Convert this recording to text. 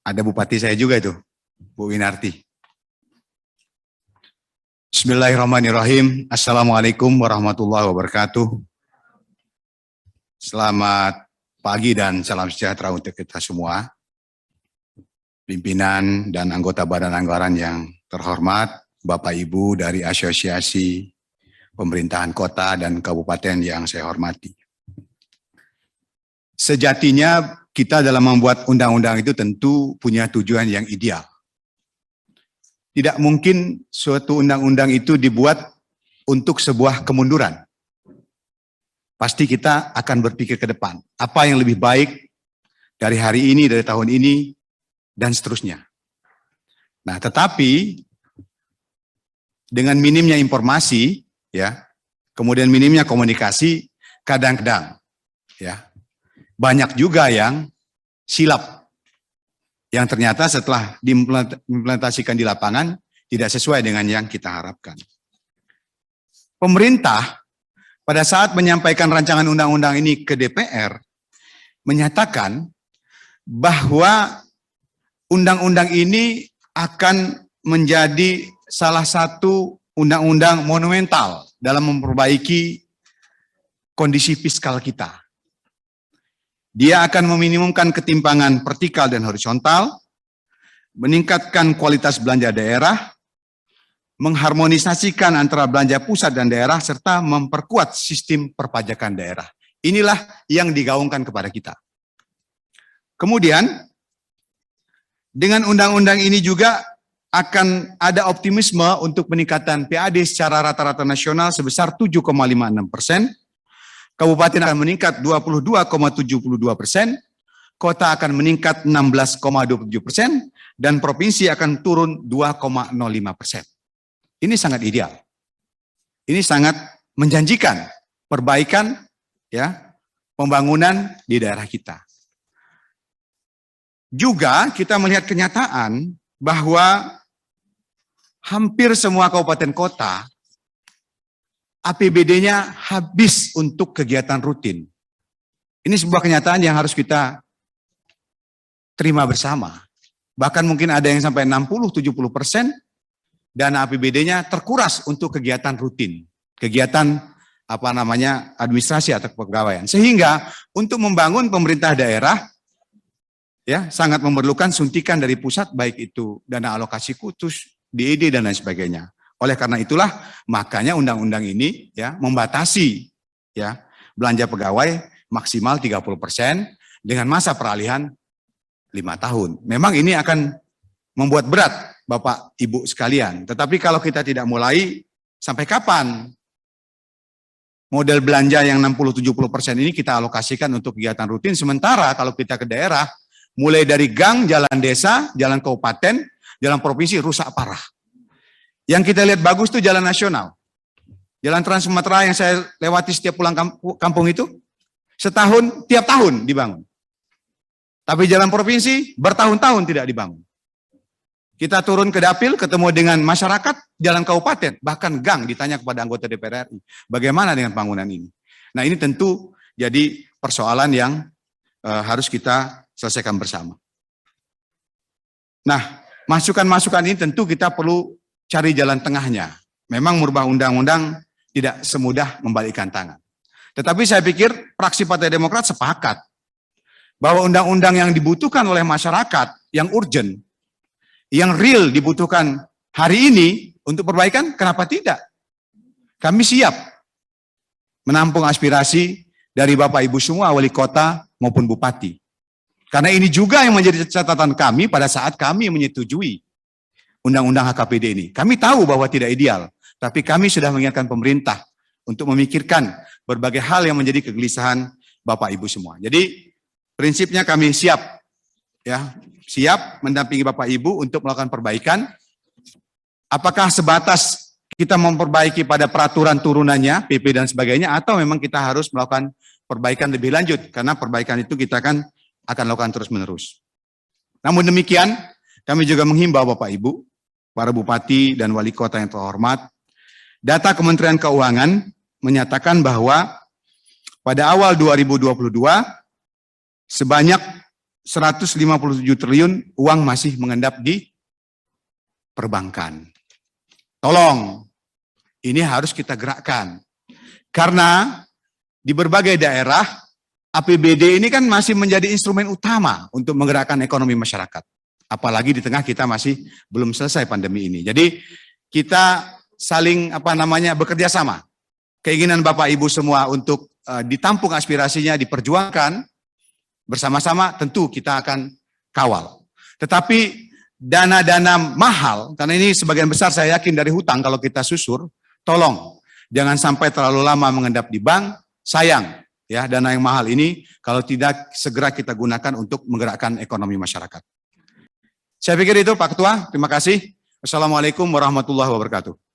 Ada bupati saya juga itu, Bu Winarti. Bismillahirrahmanirrahim. Assalamualaikum warahmatullahi wabarakatuh. Selamat pagi dan salam sejahtera untuk kita semua. Pimpinan dan anggota Badan Anggaran yang terhormat, Bapak Ibu dari Asosiasi Pemerintahan Kota dan Kabupaten yang saya hormati. Sejatinya kita dalam membuat undang-undang itu tentu punya tujuan yang ideal. Tidak mungkin suatu undang-undang itu dibuat untuk sebuah kemunduran. Pasti kita akan berpikir ke depan. Apa yang lebih baik dari hari ini, dari tahun ini, dan seterusnya. Nah, tetapi dengan minimnya informasi, ya, kemudian minimnya komunikasi, kadang-kadang, ya, banyak juga yang silap, yang ternyata setelah diimplementasikan di lapangan tidak sesuai dengan yang kita harapkan. Pemerintah pada saat menyampaikan rancangan undang-undang ini ke DPR menyatakan bahwa undang-undang ini akan menjadi salah satu undang-undang monumental dalam memperbaiki kondisi fiskal kita. Dia akan meminimumkan ketimpangan vertikal dan horizontal, meningkatkan kualitas belanja daerah, mengharmonisasikan antara belanja pusat dan daerah, serta memperkuat sistem perpajakan daerah. Inilah yang digaungkan kepada kita. Kemudian, dengan undang-undang ini juga akan ada optimisme untuk peningkatan PAD secara rata-rata nasional sebesar 7,56%, kabupaten akan meningkat 22,72%, kota akan meningkat 16,27%, dan provinsi akan turun 2,05%. Ini sangat ideal. Ini sangat menjanjikan perbaikan, ya, pembangunan di daerah kita. Juga kita melihat kenyataan bahwa hampir semua kabupaten kota APBD-nya habis untuk kegiatan rutin. Ini sebuah kenyataan yang harus kita terima bersama. Bahkan mungkin ada yang sampai 60-70% dana APBD-nya terkuras untuk kegiatan rutin, kegiatan administrasi atau kepegawaian. Sehingga untuk membangun pemerintah daerah, ya, sangat memerlukan suntikan dari pusat, baik itu dana alokasi khusus, DED dan lain sebagainya. Oleh karena itulah makanya undang-undang ini, ya, membatasi, ya, belanja pegawai maksimal 30% dengan masa peralihan 5 tahun. Memang ini akan membuat berat Bapak Ibu sekalian. Tetapi kalau kita tidak mulai, sampai kapan model belanja yang 60-70% ini kita alokasikan untuk kegiatan rutin, sementara kalau kita ke daerah, mulai dari gang, jalan desa, jalan kabupaten, jalan provinsi rusak parah. Yang kita lihat bagus itu jalan nasional. Jalan Trans Sumatera yang saya lewati setiap pulang kampung itu, setahun, tiap tahun dibangun. Tapi jalan provinsi bertahun-tahun tidak dibangun. Kita turun ke dapil, ketemu dengan masyarakat, jalan kabupaten, bahkan gang ditanya kepada anggota DPR RI, bagaimana dengan bangunan ini? Nah, ini tentu jadi persoalan yang harus kita selesaikan bersama. Nah, masukan-masukan ini tentu kita perlu cari jalan tengahnya. Memang merubah undang-undang tidak semudah membalikkan tangan. Tetapi saya pikir fraksi Partai Demokrat sepakat bahwa undang-undang yang dibutuhkan oleh masyarakat, yang urgent, yang real dibutuhkan hari ini untuk perbaikan, kenapa tidak? Kami siap menampung aspirasi dari Bapak Ibu semua, wali kota maupun bupati. Karena ini juga yang menjadi catatan kami pada saat kami menyetujui Undang-Undang HKPD ini. Kami tahu bahwa tidak ideal, tapi kami sudah mengingatkan pemerintah untuk memikirkan berbagai hal yang menjadi kegelisahan Bapak Ibu semua. Jadi prinsipnya kami siap, ya, siap mendampingi Bapak Ibu untuk melakukan perbaikan. Apakah sebatas kita memperbaiki pada peraturan turunannya, PP dan sebagainya, atau memang kita harus melakukan perbaikan lebih lanjut, karena perbaikan itu kita akan lakukan terus-menerus. Namun demikian, kami juga menghimbau Bapak Ibu, para bupati dan wali kota yang terhormat, data Kementerian Keuangan menyatakan bahwa pada awal 2022, sebanyak 157 triliun uang masih mengendap di perbankan. Tolong, ini harus kita gerakkan. Karena di berbagai daerah, APBD ini kan masih menjadi instrumen utama untuk menggerakkan ekonomi masyarakat. Apalagi di tengah kita masih belum selesai pandemi ini. Jadi kita saling bekerja sama. Keinginan Bapak Ibu semua untuk ditampung aspirasinya, diperjuangkan, bersama-sama tentu kita akan kawal. Tetapi dana-dana mahal, karena ini sebagian besar saya yakin dari hutang kalau kita susur, tolong jangan sampai terlalu lama mengendap di bank, sayang ya dana yang mahal ini kalau tidak segera kita gunakan untuk menggerakkan ekonomi masyarakat. Saya pikir itu Pak Ketua, terima kasih. Wassalamualaikum warahmatullahi wabarakatuh.